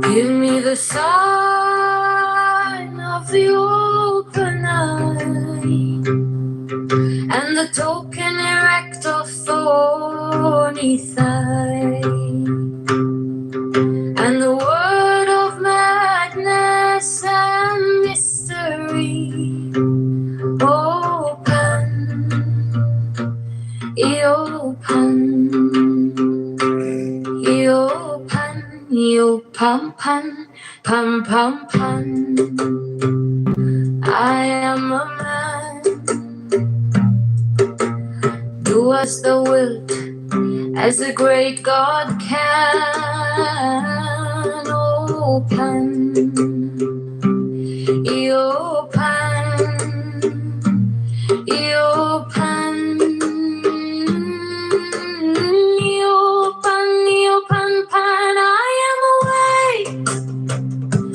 Give me the sign of the open eye, and the token erect of thorny thigh, and the word of madness and mystery. Open, open, open, pam pam, pam pam pam. I am a man. Do as thou wilt, as the great God can. Open, open, pan. I am awake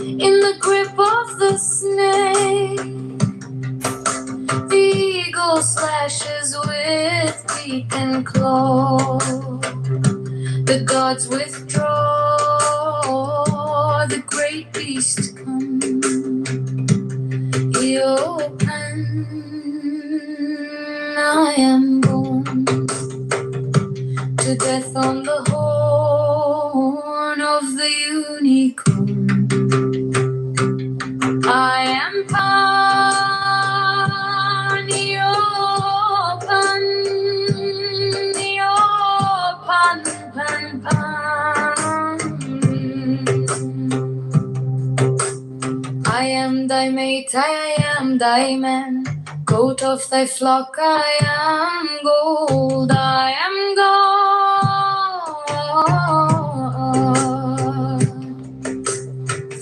in the grip of the snake. The eagle slashes with beak and claw. The gods withdraw, the great beast comes. Open, I am born to death on the horn of the unicorn. I am pan, pan, pan. I am thy mate, I am thy man. Goat of thy flock, I am gold, I am God.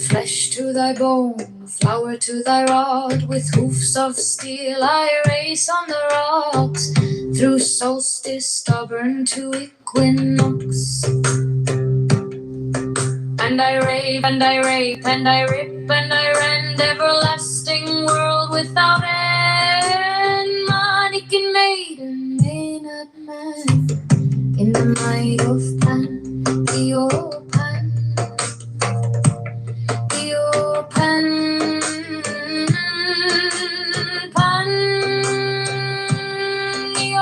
Flesh to thy bone, flower to thy rod, with hoofs of steel I race on the rocks, through solstice stubborn to equinox. And I rave, and I rape, and I rip, and I rend, everlasting world without end. Mannequin maiden, maynard man, in the might of Pan, the open, Pan, the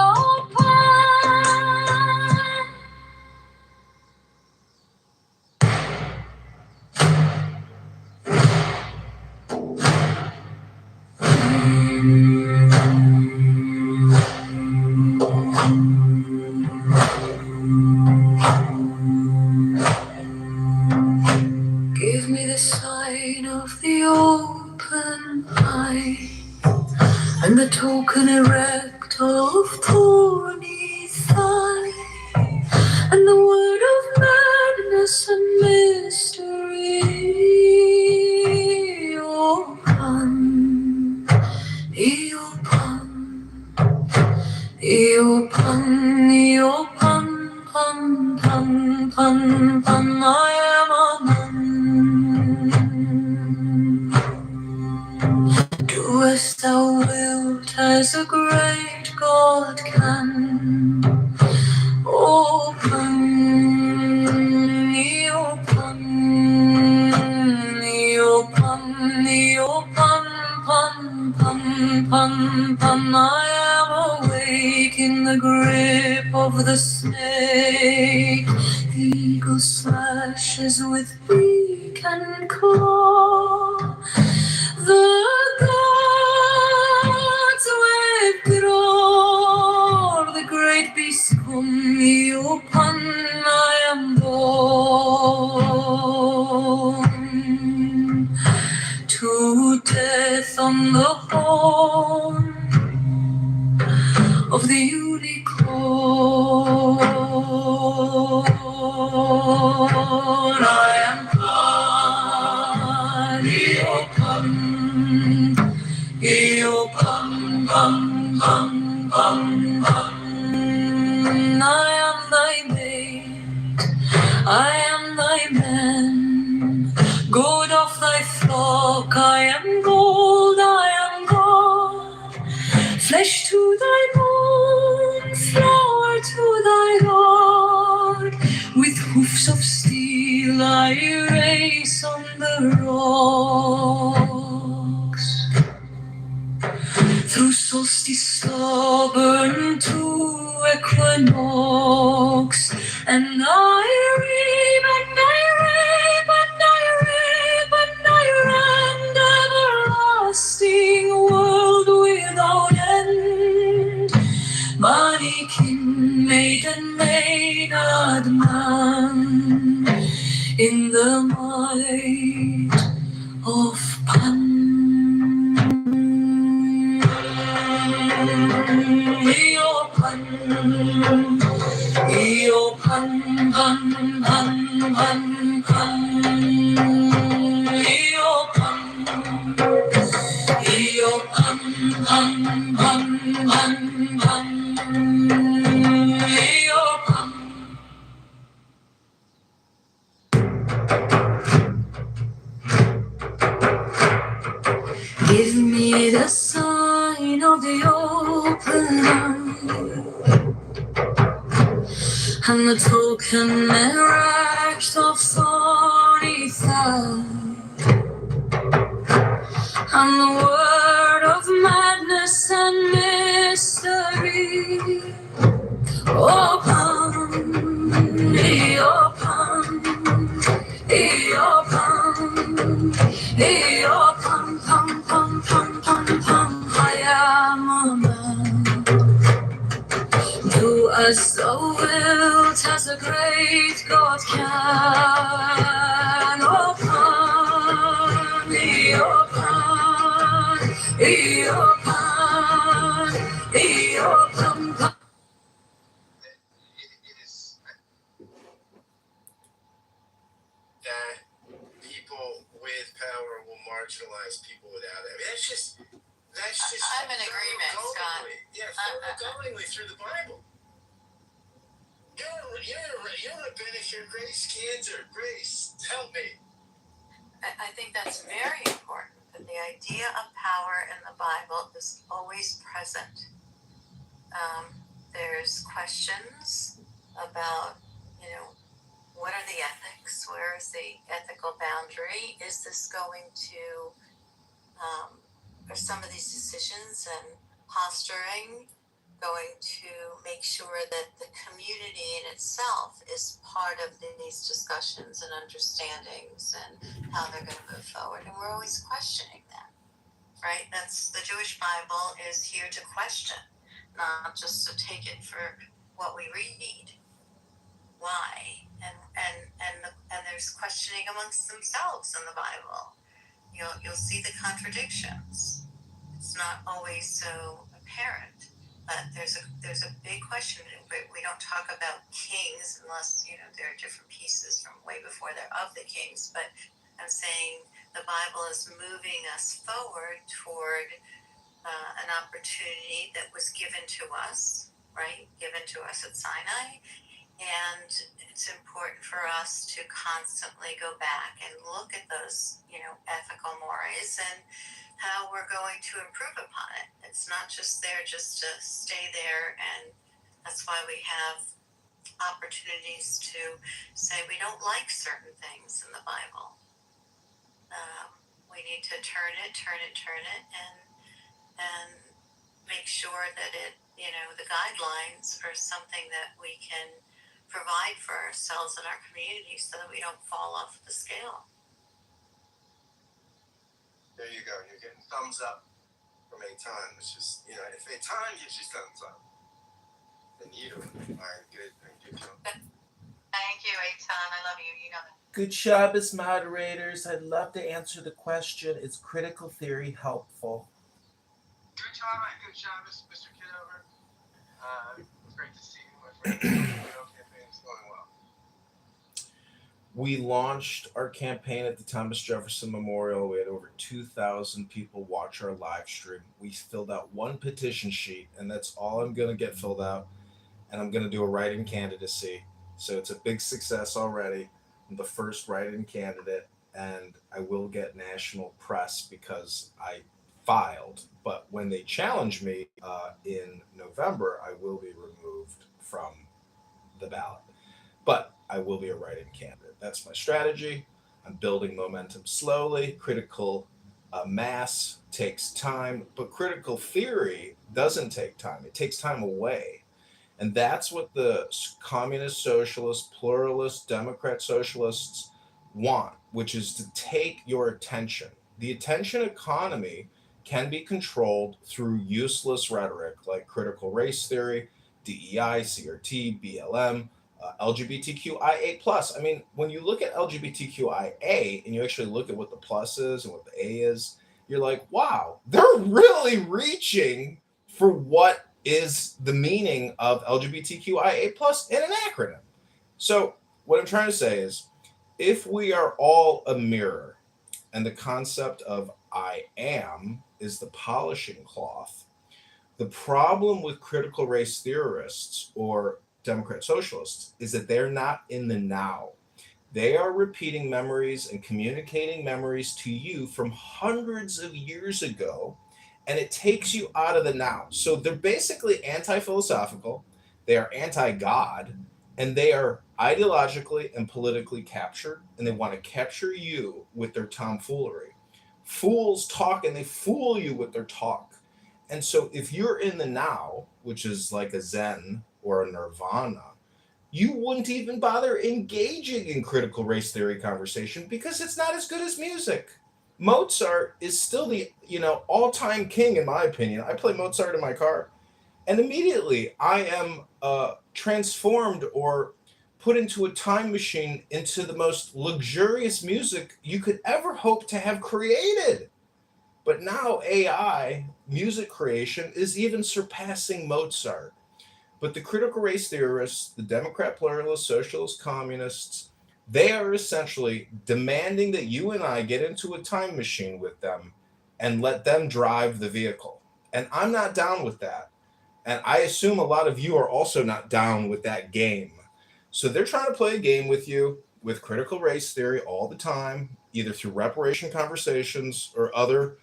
Give me the sign of the open eye, and the token erect of thorny thigh, and the word of madness and mystery. Open, open, pan, pan, pan, pan. I am a man. Do as thou wilt, as a great God can. Open, open, pan, pan, pan, pan. I am awake in the grip of the snake. The eagle slashes with beak and claw. The gods withdraw, the great beast come. Open, I am born to death on the horn of the unicorn. I am God, open, bum, bum, bum, bum. I am thy mate, I am thy man. God of thy flock, I am gold, I am God. Flesh to thy bone, flower mighty race on the rocks. Through solstice stubborn to equinox, and I reap and I reap and I reap and I rend everlasting world without end. Manikin maiden maynard man in the might of Pan. Iopan, Iopan, Pan, Pan, Pan, Pan. Iopan, Iopan, Pan, Pan, Pan, Pan. Iopan. Give me the sign of the open eye and the token erect of thorny thigh and the word of madness and mystery. Open, open, open, pum, pum, pum, pum, pum. I am a man. Do as thou wilt, as a great God can. Open, open, pum. That people with power will marginalize people without it. I mean, that's just. I'm in agreement, Scott. Yeah, thoroughgoingly through the Bible. You're a benefit, Grace, kids, or Grace. Help me. I think that's very important, that the idea of power in the Bible is always present. There's questions about, what are the ethics? Where is the ethical boundary? Is this going to, are some of these decisions and posturing going to make sure that the community in itself is part of these discussions and understandings and how they're going to move forward? And we're always questioning that, right? That's the Jewish Bible is here to question, not just to take it for what we read. Why? And there's questioning amongst themselves in the Bible. You'll see the contradictions. It's not always so apparent, but there's a big question. We don't talk about kings unless there are different pieces from way before they're of the kings. But I'm saying the Bible is moving us forward toward an opportunity that was given to us, right? Given to us at Sinai. And it's important for us to constantly go back and look at those, ethical mores and how we're going to improve upon it. It's not just there just to stay there, and that's why we have opportunities to say we don't like certain things in the Bible. We need to turn it, and make sure that it, the guidelines are something that we can provide for ourselves and our community so that we don't fall off the scale. There you go. You're getting thumbs up from Eitan. It's just, if Eitan gives you thumbs up, then you are good. Thank you, Eitan. I love you. You know that. Good Shabbos moderators. I'd love to answer the question, is critical theory helpful? Good Shabbos, Mr. Kitover. It's great to see you, my friend. Campaign is going well. We launched our campaign at the Thomas Jefferson Memorial. We had over 2,000 people watch our live stream. We filled out one petition sheet, and that's all I'm going to get filled out. And I'm going to do a write-in candidacy. So it's a big success already. I'm the first write-in candidate, and I will get national press because I filed. But when they challenge me in November, I will be removed from the ballot. But I will be a write-in candidate. That's my strategy. I'm building momentum slowly. Critical mass takes time, but critical theory doesn't take time. It takes time away. And that's what the communist, socialist, pluralist, Democrat socialists want, which is to take your attention. The attention economy can be controlled through useless rhetoric like critical race theory, DEI, CRT, BLM, LGBTQIA+. I mean, when you look at LGBTQIA and you actually look at what the plus is and what the A is, you're like, wow, they're really reaching for what is the meaning of LGBTQIA+ in an acronym. So what I'm trying to say is, if we are all a mirror and the concept of I am is the polishing cloth, the problem with critical race theorists or Democrat socialists is that they're not in the now. They are repeating memories and communicating memories to you from hundreds of years ago, and it takes you out of the now. So they're basically anti-philosophical, they are anti-God, and they are ideologically and politically captured, and they want to capture you with their tomfoolery. Fools talk and they fool you with their talk. And so if you're in the now, which is like a Zen or a Nirvana, you wouldn't even bother engaging in critical race theory conversation because it's not as good as music. Mozart is still the, all-time king in my opinion. I play Mozart in my car, and immediately I am transformed or put into a time machine into the most luxurious music you could ever hope to have created. But now AI music creation is even surpassing Mozart. But the critical race theorists, the Democrat pluralists, socialists, communists, they are essentially demanding that you and I get into a time machine with them and let them drive the vehicle. And I'm not down with that. And I assume a lot of you are also not down with that game. So they're trying to play a game with you with critical race theory all the time, either through reparation conversations or other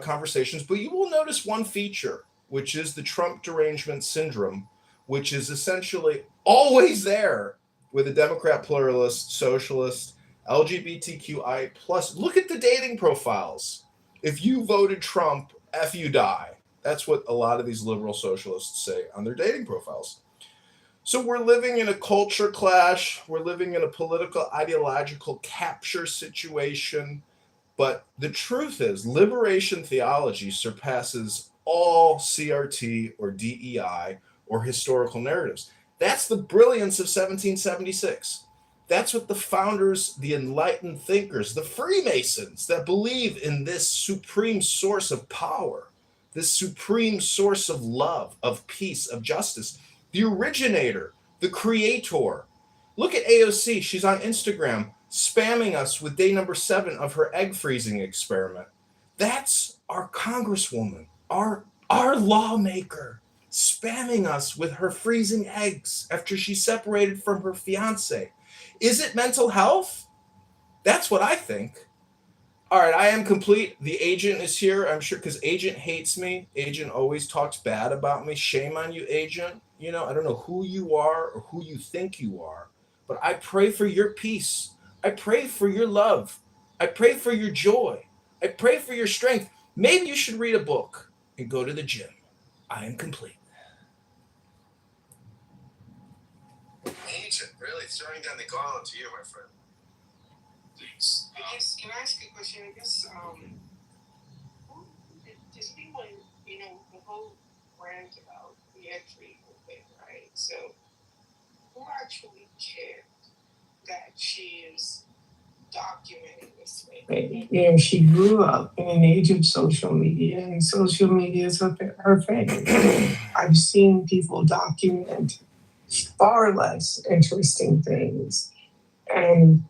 conversations. But you will notice one feature, which is the Trump derangement syndrome, which is essentially always there with a Democrat pluralist, socialist, LGBTQI plus. Look at the dating profiles. If you voted Trump, F you die. That's what a lot of these liberal socialists say on their dating profiles. So we're living in a culture clash. We're living in a political ideological capture situation. But the truth is, liberation theology surpasses all CRT or DEI or historical narratives. That's the brilliance of 1776. That's what the founders, the enlightened thinkers, the Freemasons that believe in this supreme source of power, this supreme source of love, of peace, of justice, the originator, the creator. Look at AOC. She's on Instagram spamming us with day number 7 of her egg freezing experiment. That's our congresswoman, our lawmaker, spamming us with her freezing eggs after she separated from her fiance. Is it mental health? That's what I think. All right, I am complete. The agent is here, I'm sure, because agent hates me. Agent always talks bad about me. Shame on you, agent. I don't know who you are or who you think you are, but I pray for your peace. I pray for your love. I pray for your joy. I pray for your strength. Maybe you should read a book and go to the gym. I am complete. Agent, really throwing down the gauntlet to you, my friend. Thanks. I guess, can I ask you a question? I guess, does anyone, the whole rant about the entry thing, right? So, who actually cared that she is documenting this thing? She grew up in an age of social media, and social media is her thing. I've seen people document far less interesting things, and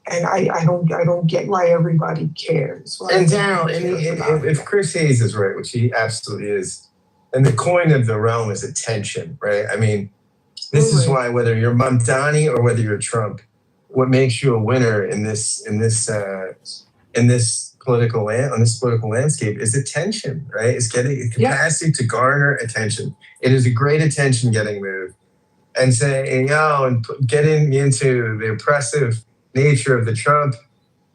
I don't get why everybody cares. And Daryl, if Chris Hayes is right, which he absolutely is, and the coin of the realm is attention, right? I mean, this is why whether you're Mamdani or whether you're Trump, what makes you a winner in this political landscape is attention, right? It's getting capacity to garner attention. It is a great attention getting move. and saying, and getting into the oppressive nature of the Trump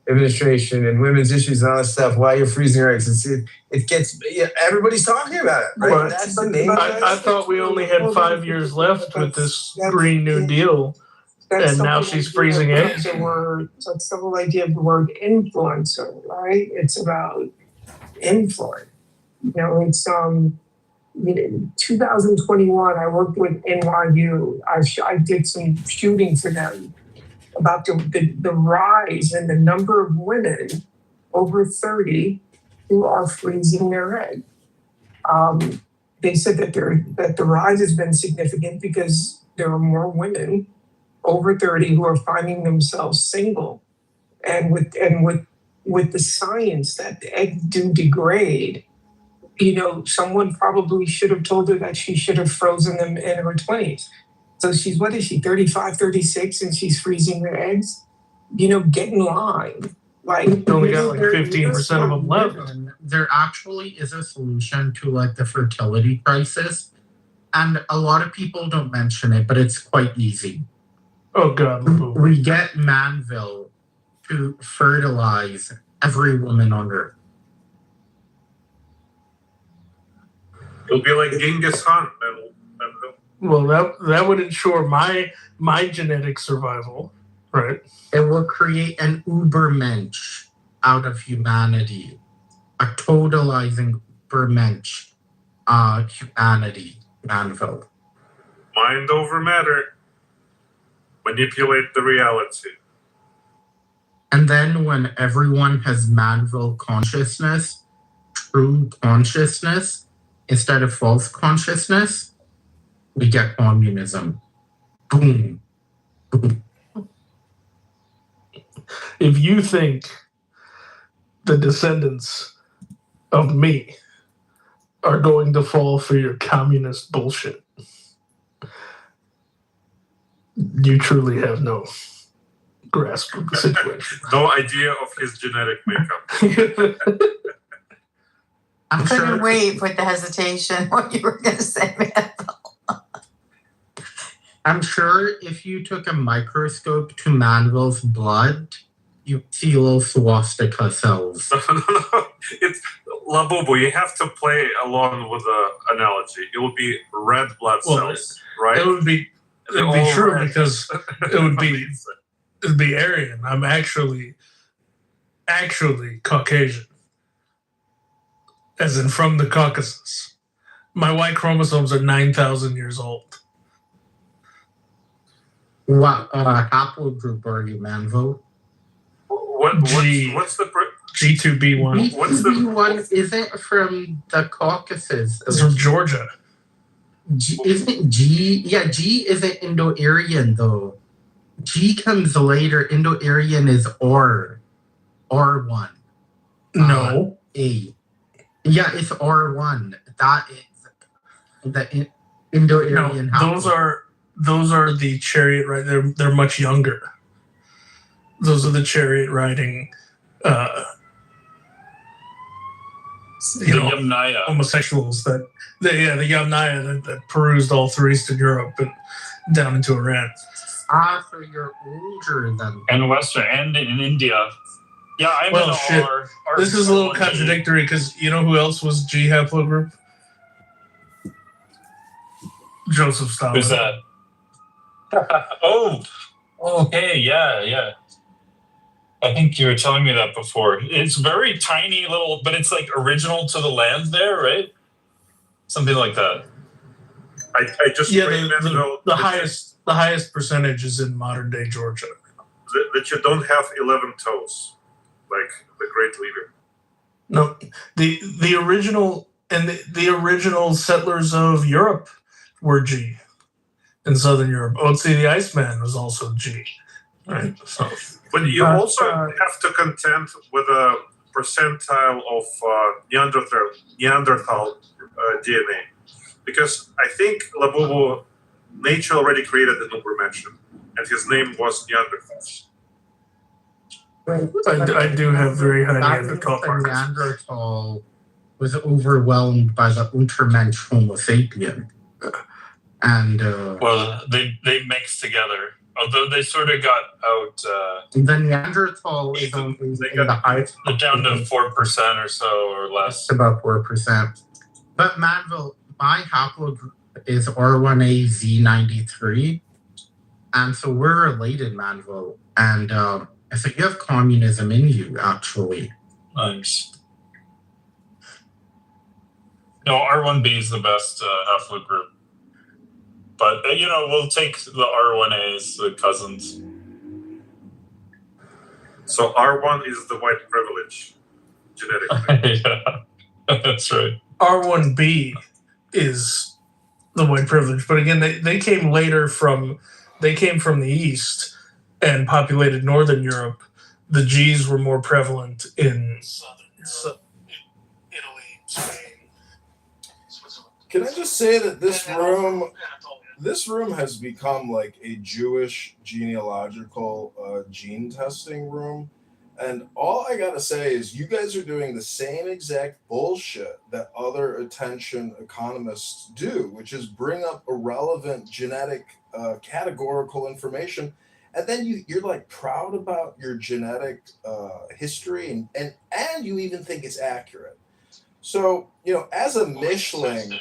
administration and women's issues and all that stuff while you're freezing your eggs. It gets, everybody's talking about it, right? But That's the main. I thought we only had 5 years left with this Green New Deal, and now she's freezing eggs. That's the whole idea of the word influencer, right? It's about influence. It's 2021. I worked with NYU. I did some shooting for them about the rise in the number of women over 30 who are freezing their egg. They said that the rise has been significant because there are more women over 30 who are finding themselves single, and with the science that the eggs do degrade. Someone probably should have told her that she should have frozen them in her 20s. So what is she, 35, 36, and she's freezing her eggs? Get in line. Like, only got like 15% of them left. There actually is a solution to like the fertility crisis. And a lot of people don't mention it, but it's quite easy. Oh, God. We get Manville to fertilize every woman on Earth. It'll be like Genghis Khan. Well, that would ensure my genetic survival, right? It will create an Ubermensch out of humanity, a totalizing Ubermensch humanity, Manville. Mind over matter. Manipulate the reality. And then when everyone has Manville consciousness, true consciousness, instead of false consciousness, we get communism. Boom. Boom. If you think the descendants of me are going to fall for your communist bullshit, you truly have no grasp of the situation. No idea of his genetic makeup. I couldn't wait for the hesitation what you were going to say, Manville. I'm sure if you took a microscope to Manville's blood, you see little swastika cells. No. It's Labubu. You have to play along with the analogy. It would be red blood cells, right? It would be true red. Because it would be Aryan. I'm actually Caucasian, as in from the Caucasus. My Y chromosomes are 9,000 years old. What haplogroup are you, Manville? What's the G2B1? What's the B1? Is it from the Caucasus? It's from Georgia. Isn't G? Yeah, G isn't Indo-Aryan though. G comes later. Indo-Aryan is R1. No. A. Yeah, it's R1. That is the Indo-Aryan. No, those are the chariot, right? They're much younger. Those are the chariot riding, Yamnaya. homosexuals the Yamnaya that perused all through Eastern Europe and down into Iran. So you're older than. And Western, and in India. Yeah, I'm in shit. R. This is a little contradictory because you know who else was G haplogroup? Joseph Stalin. Who's that? Oh, okay, yeah. I think you were telling me that before. It's very tiny little, but it's like original to the land there, right? Something like that. I just the highest percentage is in modern day Georgia. That you don't have 11 toes, like the great leader. No, the original the original settlers of Europe were G. In Southern Europe, Otzi the Iceman was also G, right? So, but you also have to contend with a percentile of Neanderthal DNA, because I think Labubu, nature already created an Ubermensch, and his name was Neanderthal. I do have very high Neanderthal markers. Neanderthal was overwhelmed by the Untermensch Homo sapien. And well, they mix together. Although they sort of got out. the Neanderthal is only in the high. They're down to 4% or so, or less. It's about 4%. But Manville, my haplogroup is R1AZ93, and so we're related, Manville. And so you have communism in you, actually. Nice. No, R1B is the best haplogroup. But, we'll take the R1As, the cousins. So R1 is the white privilege, genetically. Yeah, that's right. R1B is the white privilege. But again, they came later from the East and populated Northern Europe. The G's were more prevalent in Southern Europe, Italy, Spain, Switzerland. Can I just say that this room has become like a Jewish genealogical gene testing room. And all I gotta say is you guys are doing the same exact bullshit that other attention economists do, which is bring up irrelevant genetic categorical information. And then you're like proud about your genetic history and you even think it's accurate. So, as a Mishling,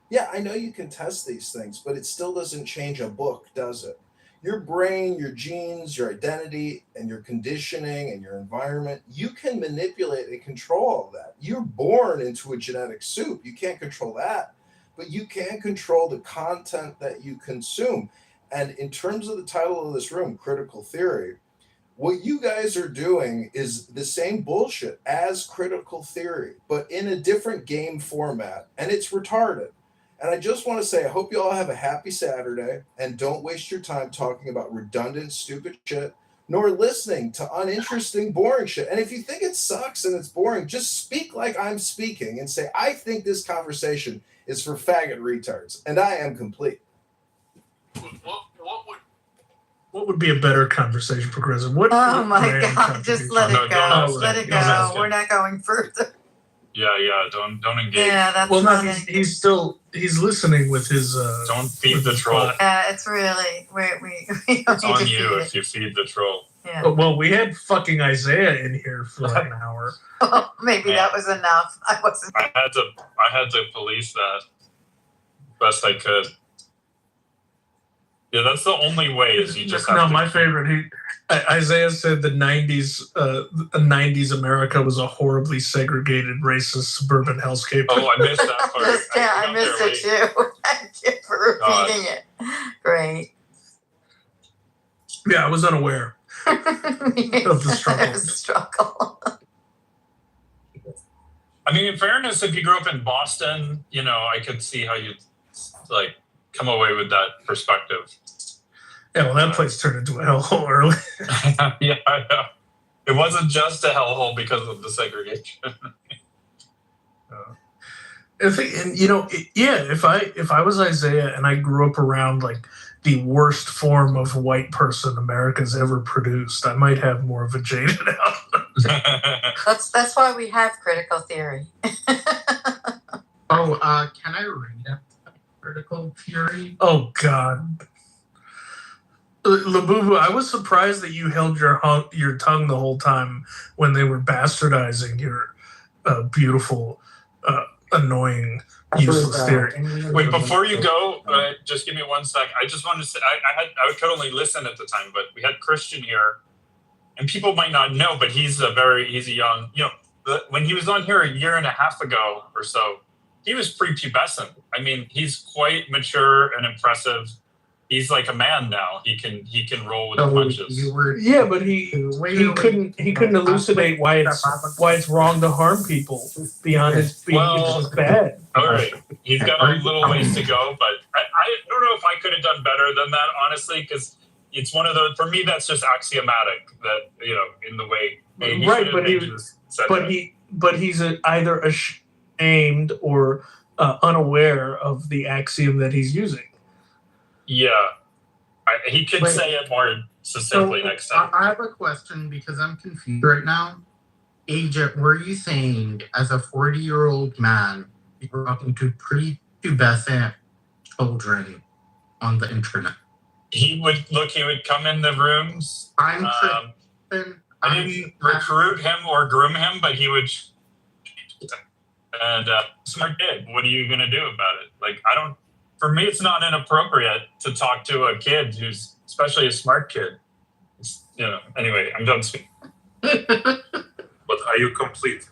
yeah, I know you can test these things, but it still doesn't change a book, does it? Your brain, your genes, your identity, and your conditioning and your environment, you can manipulate and control all that. You're born into a genetic soup. You can't control that, but you can control the content that you consume. And in terms of the title of this room, Critical Theory, what you guys are doing is the same bullshit as Critical Theory, but in a different game format, and it's retarded. And I just want to say, I hope you all have a happy Saturday and don't waste your time talking about redundant, stupid shit, nor listening to uninteresting, boring shit. And if you think it sucks and it's boring, just speak like I'm speaking and say, I think this conversation is for faggot retards, and I am complete. What would be a better conversation, Progressive? Oh my God! Just let it go. Let it go. We're not going further. Yeah. Don't engage. Yeah, that's he's listening with his. Don't feed the troll. It's really we It's on you if you feed the troll. Yeah. Well, we had fucking Isaiah in here for like an hour. Well, maybe that was enough. I had to police that best I could. Yeah, that's the only way. Is you just have to my favorite. Isaiah said the '90s America was a horribly segregated, racist suburban hellscape. Oh, I missed that part. I missed it too. Thank you for repeating it. Great. Yeah, I was unaware of the struggle. I mean, in fairness, if you grew up in Boston, I could see how you'd like come away with that perspective. Yeah, well, that place turned into a hellhole early. Yeah, I know. It wasn't just a hellhole because of the segregation. If I was Isaiah and I grew up around like the worst form of white person America's ever produced, I might have more of a jaded outlook. That's why we have Critical Theory. Can I read a Critical Theory? Oh God. Labubu, I was surprised that you held your tongue the whole time when they were bastardizing your beautiful, annoying, useless theory. Wait, before you go, just give me 1 sec. I just wanted to say I could only listen at the time, but we had Christian here, and people might not know, but he's a young. When he was on here a year and a half ago or so, he was prepubescent. I mean, he's quite mature and impressive. He's like a man now. He can roll with the punches. Yeah, but he couldn't elucidate why it's wrong to harm people beyond it's being just bad. All right, he's got a little ways to go, but I don't know if I could have done better than that, honestly, because it's one of those. For me, that's just axiomatic that in the way. Right, but he's either ashamed or unaware of the axiom that he's using. Yeah, he could say it more succinctly next time. I have a question because I'm confused right now. Agent, were you saying as a 40-year-old man, you grew up into pubescent children on the internet. He would come in the rooms. I'm I didn't recruit him or groom him, but he would. And smart kid. What are you gonna do about it? Like, I don't. For me, it's not inappropriate to talk to a kid who's, especially a smart kid. It's, anyway, I'm done speaking. But are you complete?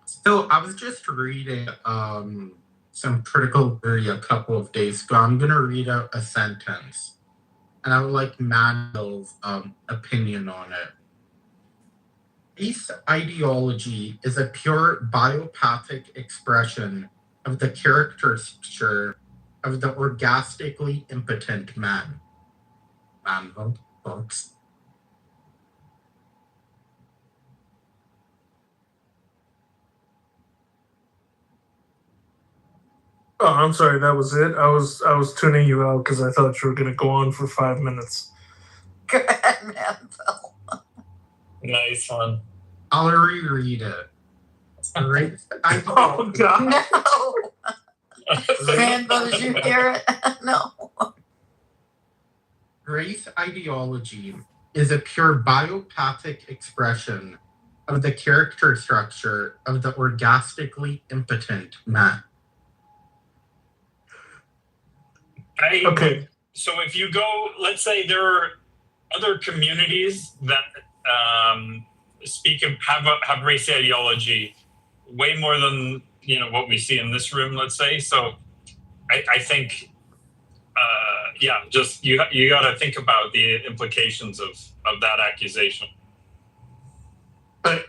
So I was just reading some critical theory a couple of days ago. I'm gonna read out a sentence, and I would like Manuel's opinion on it. Race ideology is a pure biopathic expression of the character structure of the orgastically impotent man. Manuel, folks. Oh, I'm sorry. That was it. I was tuning you out because I thought you were going to go on for 5 minutes. Go ahead, Manville. Nice one. I'll reread it. Right? Oh God! No. Manville, did you hear it? No. Race ideology is a pure biopathic expression of the character structure of the orgastically impotent man. Okay. So if you go, let's say there are other communities that have race ideology way more than what we see in this room. Let's say. So I think just you got to think about the implications of that accusation.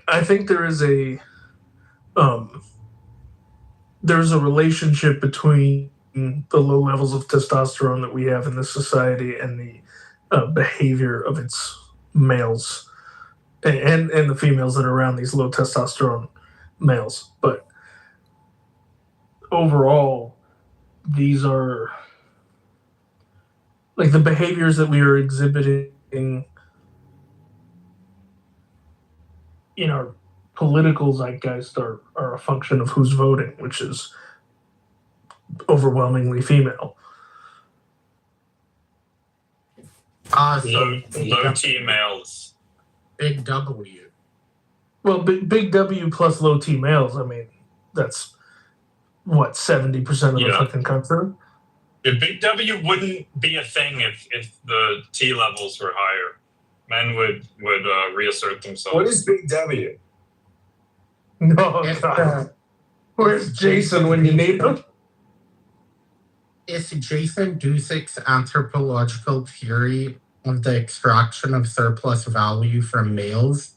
I think there is a there's a relationship between the low levels of testosterone that we have in this society and the behavior of its males and the females that are around these low testosterone males. But overall, these are like the behaviors that we are exhibiting in our political zeitgeist are a function of who's voting, which is overwhelmingly female. Low T males. Big W. Well, big W plus low T males. I mean, that's what 70% of the fucking country. The big W wouldn't be a thing if the T levels were higher. Men would reassert themselves. What is Big W? No, God. Where's Jason when you need him? It's Jason Dusick's anthropological theory of the extraction of surplus value from males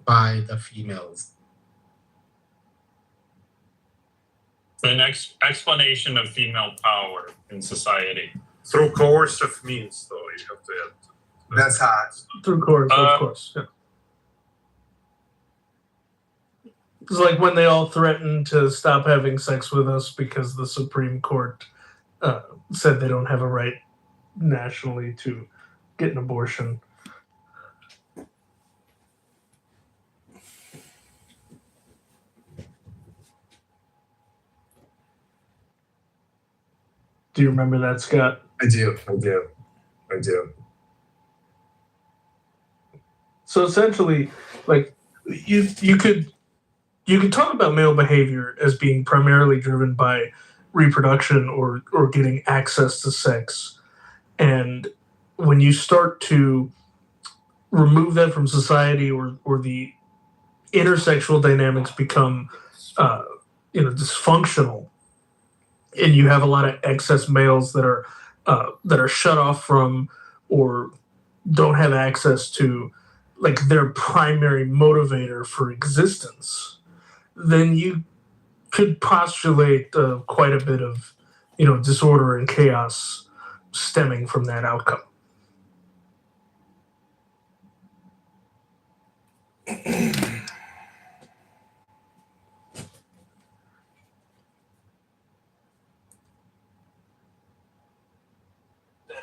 by the females. An explanation of female power in society. Through coercive means, though, you have to add. That's hot. Through course, of course. Yeah. It's like when they all threatened to stop having sex with us because the Supreme Court said they don't have a right nationally to get an abortion. Do you remember that, Scott? I do. So essentially, like you could talk about male behavior as being primarily driven by reproduction or getting access to sex, and when you start to remove that from society or the intersexual dynamics become dysfunctional, and you have a lot of excess males that are shut off from or don't have access to like their primary motivator for existence, then you could postulate quite a bit of disorder and chaos stemming from that outcome. That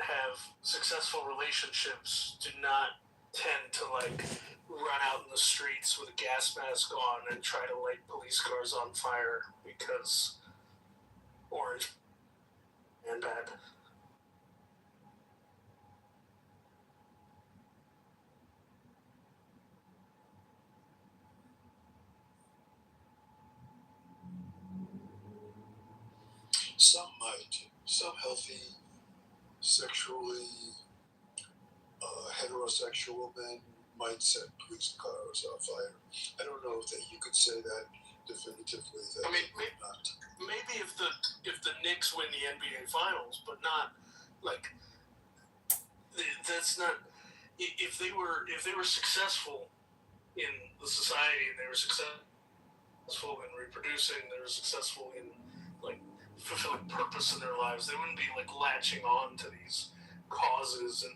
have successful relationships do not tend to like run out in the streets with a gas mask on and try to light police cars on fire because orange and bad. Some might. Some healthy, sexually heterosexual men might set police cars on fire. I don't know if you could say that definitively. That I mean, they would not. maybe if the Knicks win the NBA Finals, but not like that's not. If they were successful in the society and they were successful in reproducing, they were successful in like fulfilling purpose in their lives, they wouldn't be like latching on to these causes and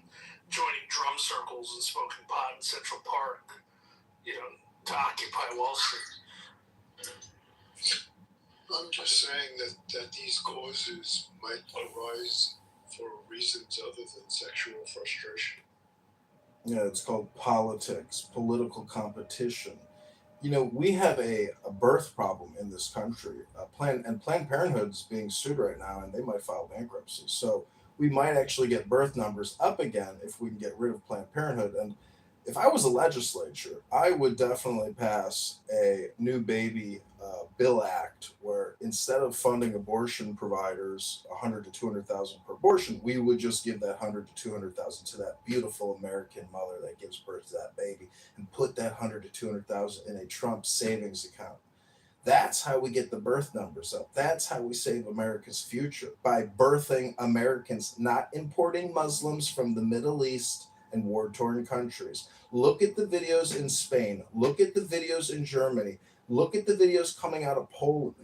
joining drum circles and smoking pot in Central Park, to occupy Wall Street. I'm just saying that these causes might arise for reasons other than sexual frustration. Yeah, it's called politics, political competition. We have a birth problem in this country. Planned Parenthood's being sued right now, and they might file bankruptcy. So we might actually get birth numbers up again if we can get rid of Planned Parenthood. And if I was a legislature, I would definitely pass a new baby bill act where instead of funding abortion providers 100 to 200,000 per abortion, we would just give that 100 to 200,000 to that beautiful American mother that gives birth to that baby, and put that 100 to 200,000 in a Trump savings account. That's how we get the birth numbers up. That's how we save America's future, by birthing Americans, not importing Muslims from the Middle East and war-torn countries. Look at the videos in Spain. Look at the videos in Germany. Look at the videos coming out of Poland.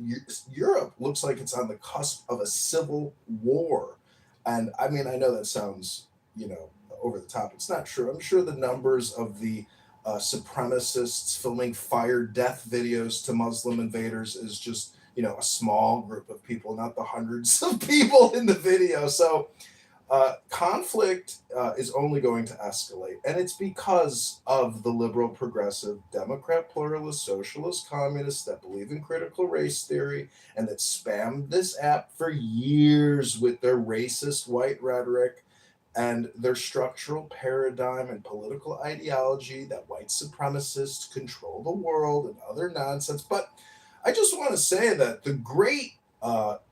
Europe looks like it's on the cusp of a civil war. And I mean, I know that sounds, over the top. It's not true. I'm sure the numbers of the supremacists filming fire death videos to Muslim invaders is just, a small group of people, not the hundreds of people in the video. So conflict is only going to escalate, and it's because of the liberal, progressive, Democrat, pluralist, socialist, communists that believe in critical race theory and that spammed this app for years with their racist white rhetoric and their structural paradigm and political ideology that white supremacists control the world and other nonsense. But I just want to say that the great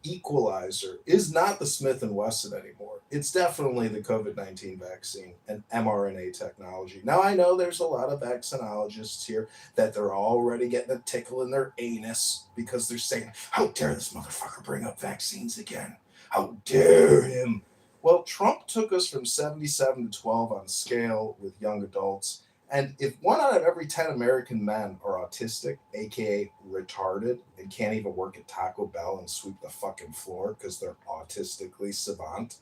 equalizer is not the Smith & Wesson anymore. It's definitely the COVID-19 vaccine and mRNA technology. Now, I know there's a lot of vaccinologists here that they're already getting a tickle in their anus because they're saying, how dare this motherfucker bring up vaccines again? How dare him? Well, Trump took us from 77 to 12 on scale with young adults. And if 1 out of every 10 American men are autistic, aka retarded, and can't even work at Taco Bell and sweep the fucking floor because they're autistically savant,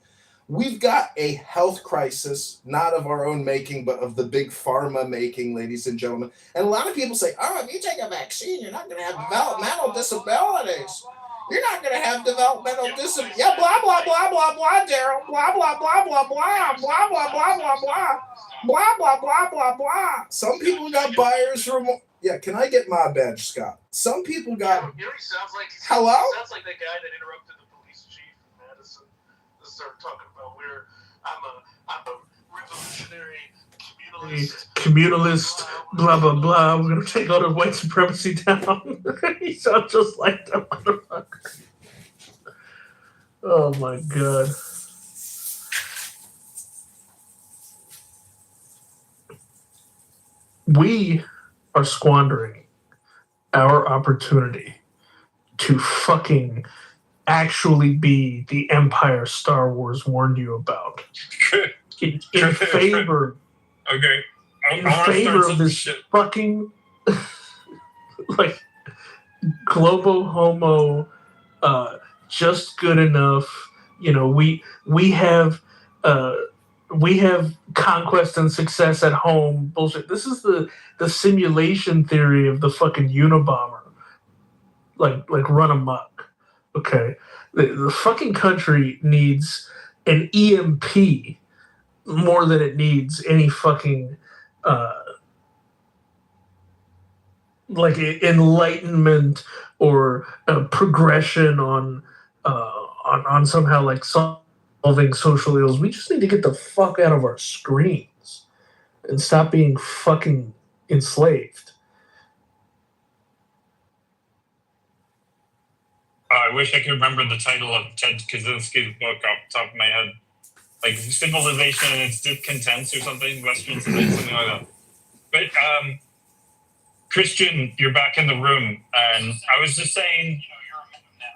we've got a health crisis, not of our own making, but of the big pharma making, ladies and gentlemen. And a lot of people say, oh, if you take a vaccine, you're not going to have developmental disabilities. You're not going to have developmental disabilities. Yeah, blah, blah, blah, blah, blah, Daryl. Blah, blah, blah, blah, blah, blah, blah, blah, blah, blah. Blah, blah, blah, blah, blah. Some people got buyer's remorse. Yeah, can I get my badge, Scott? Some people got... He sounds like... Hello? He sounds like that guy that interrupted the police chief in Madison to start talking about where I'm a revolutionary communalist, blah, blah, blah. We're going to take all the white supremacy down. He sounds just like that motherfucker. Oh, my God. We are squandering our opportunity to fucking actually be the empire Star Wars warned you about. In favor, okay, in favor of this fucking like globo homo, just good enough. We have conquest and success at home bullshit. This is the simulation theory of the fucking Unabomber, like run amok. Okay, the fucking country needs an EMP more than it needs any fucking like enlightenment or progression on somehow like solving social ills. We just need to get the fuck out of our screens and stop being fucking enslaved. I wish I could remember the title of Ted Kaczynski's book off the top of my head. Like Civilization and its Discontents or something, Western Civilization, something like that. But Christian, you're back in the room, and I was just saying, you're a man now.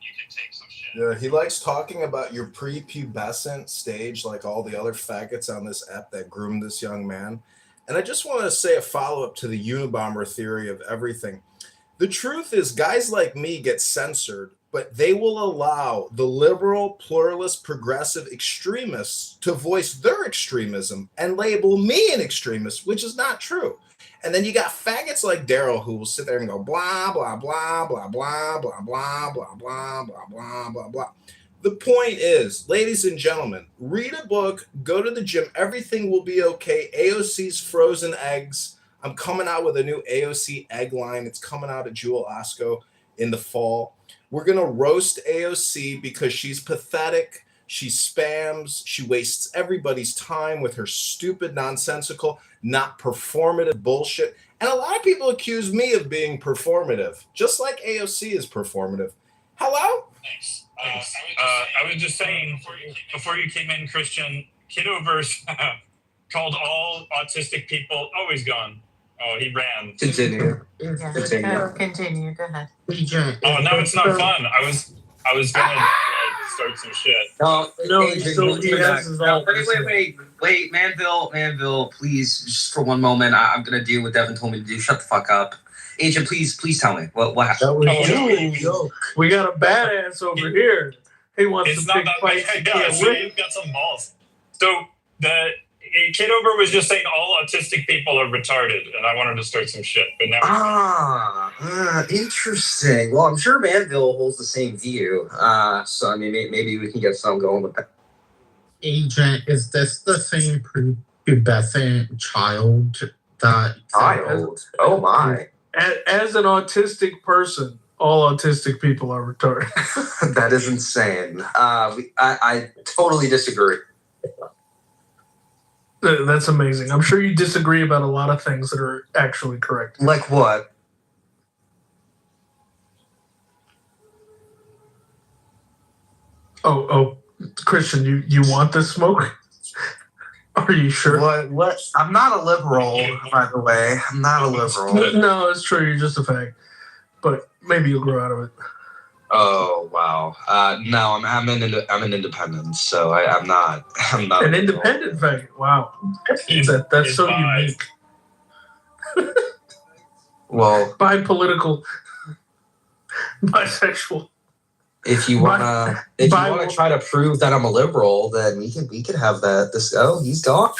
You can take some shit. Yeah, he likes talking about your prepubescent stage, like all the other faggots on this app that groomed this young man. And I just want to say a follow-up to the Unabomber theory of everything. The truth is, guys like me get censored, but they will allow the liberal, pluralist, progressive extremists to voice their extremism and label me an extremist, which is not true. And then you got faggots like Daryl who will sit there and go blah, blah, blah, blah, blah, blah, blah, blah, blah, blah, blah, blah, blah. The point is, ladies and gentlemen, read a book, go to the gym, everything will be okay. AOC's frozen eggs. I'm coming out with a new AOC egg line. It's coming out at Jewel Osco in the fall. We're going to roast AOC because she's pathetic. She spams. She wastes everybody's time with her stupid, nonsensical, not performative bullshit. And a lot of people accuse me of being performative, just like AOC is performative. Hello? Thanks. I was just saying, before you came in, Christian, Kitover's called all autistic people, oh, he's gone. Oh, he ran. Continue. Continue. Go ahead. Oh, now it's not fun. I was gonna start some shit. No, wait, Manville, please, just for one moment, I'm gonna do what Devin told me to do. Shut the fuck up. Agent, please tell me what happened. We got a badass over here. He wants it's to not big that fight. you've got some balls. So the Kitover was just saying all autistic people are retarded, and I wanted to start some shit. But now interesting. Well, I'm sure Manville holds the same view. So I mean, maybe we can get some going with that. Agent, is this the same prepubescent child that? Child? Oh my. As an autistic person, all autistic people are retarded. That is insane. I totally disagree. That's amazing. I'm sure you disagree about a lot of things that are actually correct. Like what? Oh, Christian, you want this smoke? Are you sure? What? I'm not a liberal, by the way. I'm not a liberal. No, it's true. You're just a fag. But maybe you'll grow out of it. Oh wow. No, I'm an independent, so I'm not an independent fag. Wow, that's so unique. Well, bipolitical, bisexual. If you wanna try to prove that I'm a liberal, then we could have that. He's gone.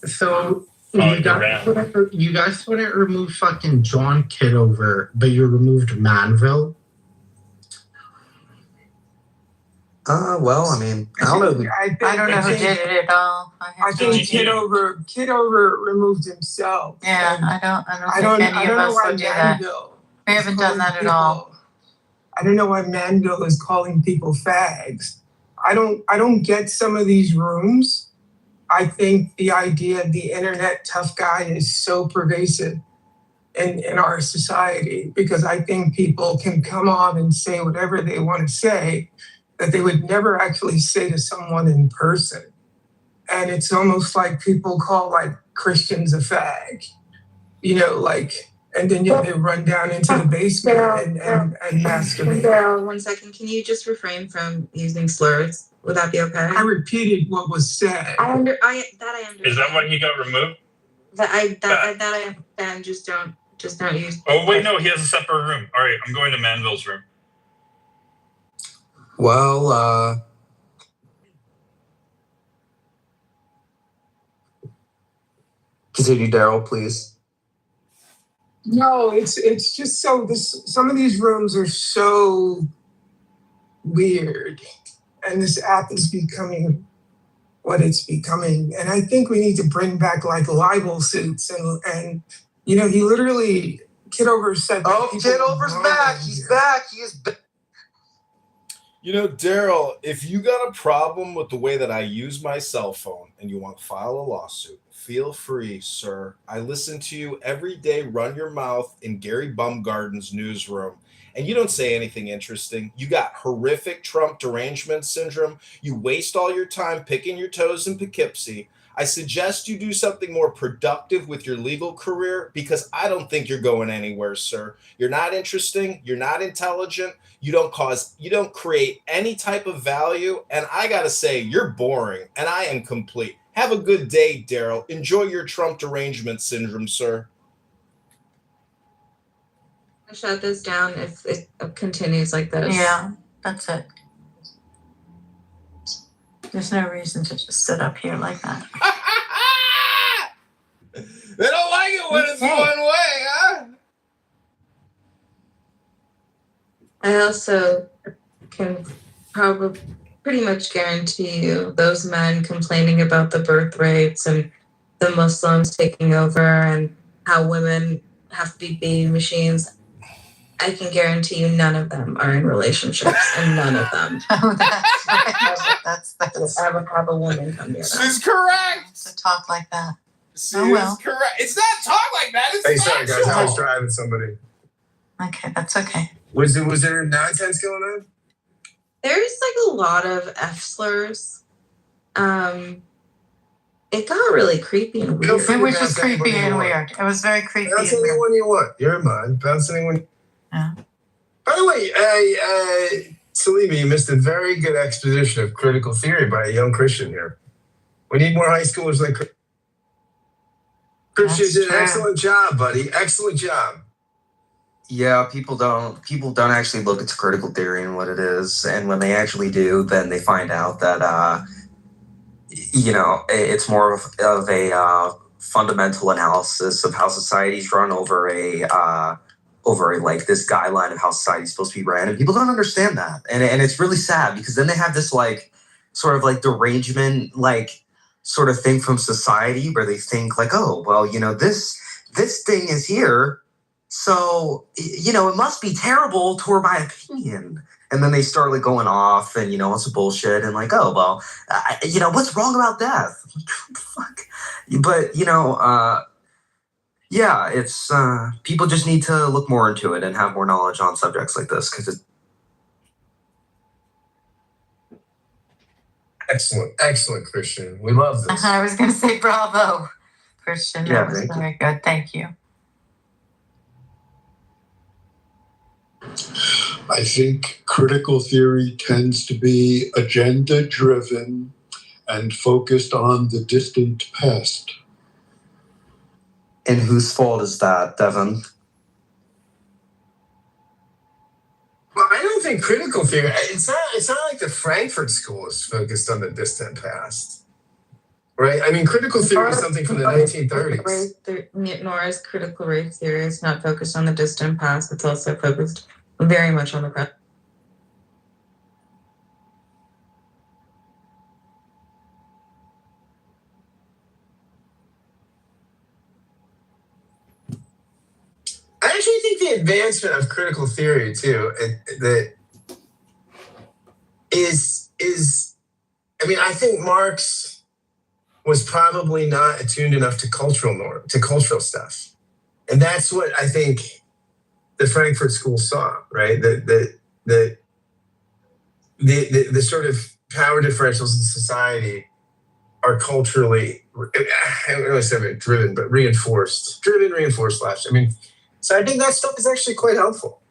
So you guys wouldn't remove fucking John Kitover, but you removed Manville. Well, I mean, I don't know. I don't know who did it at all. I think Kitover removed himself. Yeah, I don't think any of us would do that. We haven't done that at all. I don't know why Manville is calling people fags. I don't get some of these rooms. I think the idea of the internet tough guy is so pervasive in our society, because I think people can come on and say whatever they want to say that they would never actually say to someone in person. And it's almost like people call like Christians a fag, and then they run down into the basement and masturbate. One second, can you just refrain from using slurs? Would that be okay? I repeated what was said. I understand. Is that why he got removed? I understand. Just don't use. Oh wait, no, he has a separate room. All right, I'm going to Manville's room. Well, continue, Daryl, please. No, it's just so some of these rooms are so weird, and this app is becoming what it's becoming. And I think we need to bring back like libel suits and he literally, Kitover said. Oh, Kitover's back. He's back. He is back. Daryl, if you got a problem with the way that I use my cell phone and you want to file a lawsuit, feel free, sir. I listen to you every day, run your mouth in Gary Bumgarden's newsroom, and you don't say anything interesting. You got horrific Trump derangement syndrome. You waste all your time picking your toes in Poughkeepsie. I suggest you do something more productive with your legal career because I don't think you're going anywhere, sir. You're not interesting. You're not intelligent. You don't create any type of value. And I got to say, you're boring and I am complete. Have a good day, Daryl. Enjoy your Trump derangement syndrome, sir. Shut this down if it continues like this. Yeah, that's it. There's no reason to just sit up here like that. They don't like it when it's one way, huh? I also can probably pretty much guarantee you those men complaining about the birth rates and the Muslims taking over and how women have to be baby machines, I can guarantee you none of them are in relationships and none of them will ever have a woman come near them. She's correct. To talk like that. She is correct. It's not talk like that. It's Hey, sorry guys, factual. I was driving somebody. Okay, that's okay. Was there nonsense going on? There's like a lot of F slurs. It got really creepy and weird. It was just creepy and weird. It was very creepy. Bounce anyone you want. You're mine. Bounce anyone. Yeah. By the way, Salimi, you missed a very good exposition of critical theory by a young Christian here. We need more high schoolers like Christian. You did an excellent job, buddy. Excellent job. Yeah, people don't actually look at critical theory and what it is, and when they actually do, then they find out that it's more of a fundamental analysis of how society's run over like this guideline of how society's supposed to be ran, and people don't understand that, and it's really sad because then they have this like sort of like derangement like sort of thing from society where they think like, oh well, this thing is here. So, it must be terrible toward my opinion. And then they start like going off and, it's bullshit. And like, oh, well, what's wrong about death? Like, what the fuck? But, yeah, it's people just need to look more into it and have more knowledge on subjects like this because it's excellent, Christian. We love this. I was going to say bravo, Christian. Yeah, that was very good. Thank you. I think critical theory tends to be agenda-driven and focused on the distant past. And whose fault is that, Devin? Well, I don't think critical theory. It's not like the Frankfurt School is focused on the distant past, right? I mean, critical theory is something from the 1930s. Nor is critical race theory. It's not focused on the distant past. It's also focused very much on the present. I actually think the advancement of critical theory too, that is. I mean, I think Marx was probably not attuned enough to cultural stuff, and that's what I think the Frankfurt School saw, right? The sort of power differentials in society are culturally, I don't want to say driven, but reinforced. I mean, so I think that stuff is actually quite helpful.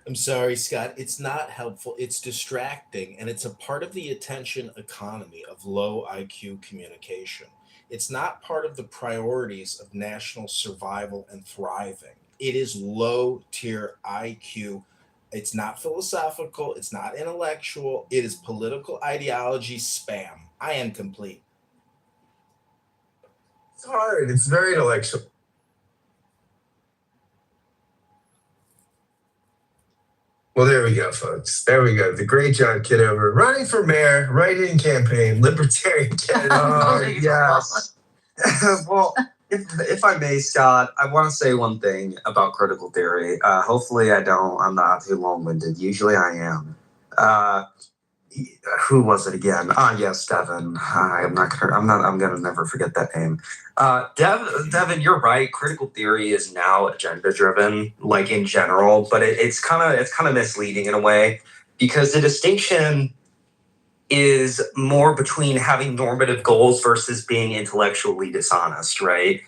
I'm sorry, Scott. It's not helpful. It's distracting, and it's a part of the attention economy of low IQ communication. It's not part of the priorities of national survival and thriving. It is low tier IQ. It's not philosophical. It's not intellectual. It is political ideology spam. I am complete. It's hard. It's very intellectual. Well, there we go, folks. There we go. The great John Kitover, running for mayor, write-in campaign, libertarian candidate. Oh, yes. Well, if I may, Scott, I want to say one thing about critical theory. Hopefully I'm not too long-winded. Usually I am. Who was it again? Yes, Devin. I'm gonna never forget that name. Devin, you're right. Critical theory is now agenda driven, like in general, but it's kind of misleading in a way, because the distinction is more between having normative goals versus being intellectually dishonest, right?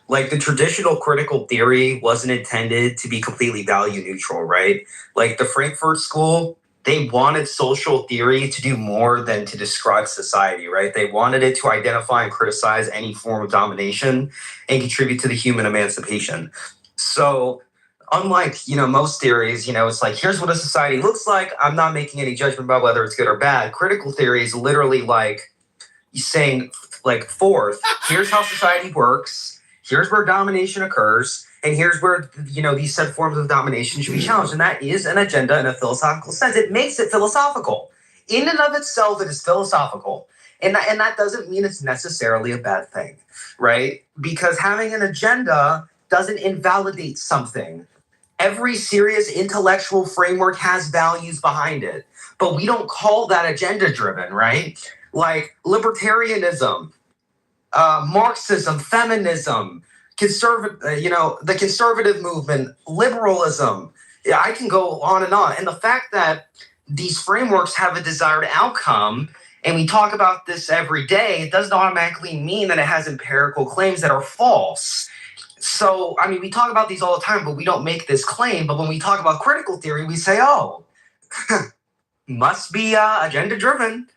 Like the traditional critical theory wasn't intended to be completely value neutral, right? Like the Frankfurt School, they wanted social theory to do more than to describe society, right? They wanted it to identify and criticize any form of domination and contribute to the human emancipation. So unlike, most theories, it's like, here's what a society looks like. I'm not making any judgment about whether it's good or bad. Critical theory is literally like saying, like, fourth, here's how society works. Here's where domination occurs. And here's where, these set forms of domination should be challenged. And that is an agenda in a philosophical sense. It makes it philosophical. In and of itself, it is philosophical. And that doesn't mean it's necessarily a bad thing, right? Because having an agenda doesn't invalidate something. Every serious intellectual framework has values behind it. But we don't call that agenda-driven, right? Like libertarianism, Marxism, feminism, the conservative movement, liberalism. Yeah, I can go on. And the fact that these frameworks have a desired outcome, and we talk about this every day, it doesn't automatically mean that it has empirical claims that are false. So, we talk about these all the time, but we don't make this claim. But when we talk about critical theory, we say, oh, must be agenda-driven.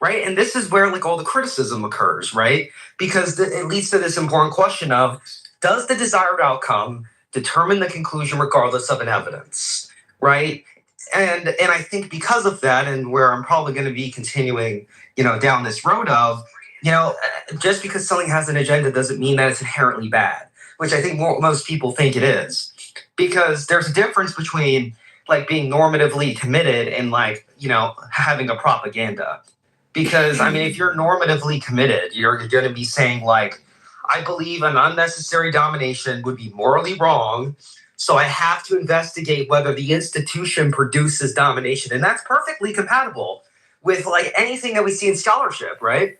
Right? And this is where all the criticism occurs, right? Because it leads to this important question of, does the desired outcome determine the conclusion regardless of an evidence, right? And I think because of that, and where I'm probably going to be continuing, down this road of, just because something has an agenda doesn't mean that it's inherently bad, which I think most people think it is. Because there's a difference between being normatively committed and having a propaganda. Because, if you're normatively committed, you're going to be saying, I believe an unnecessary domination would be morally wrong, so I have to investigate whether the institution produces domination. And that's perfectly compatible with, anything that we see in scholarship, right?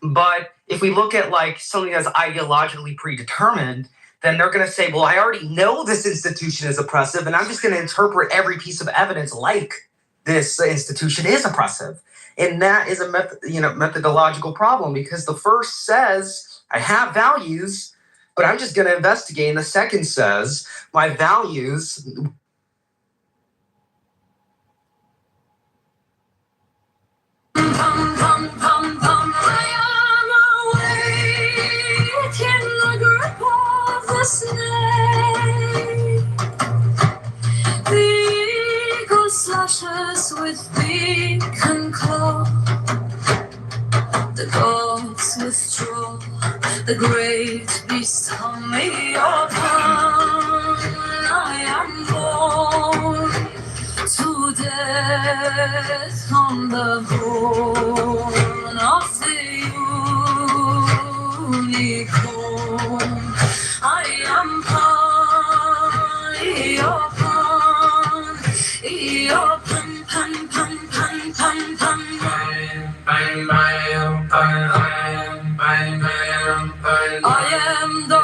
But if we look at, something that's ideologically predetermined, then they're going to say, well, I already know this institution is oppressive, and I'm just going to interpret every piece of evidence like this institution is oppressive. And that is a methodological problem, because the first says, I have values, but I'm just going to investigate. And the second says, my values... Slashes with beak and claw, the gods withdraw, the great beast on me upon. I am born to death on the horn of the unicorn. I am high upon. I am the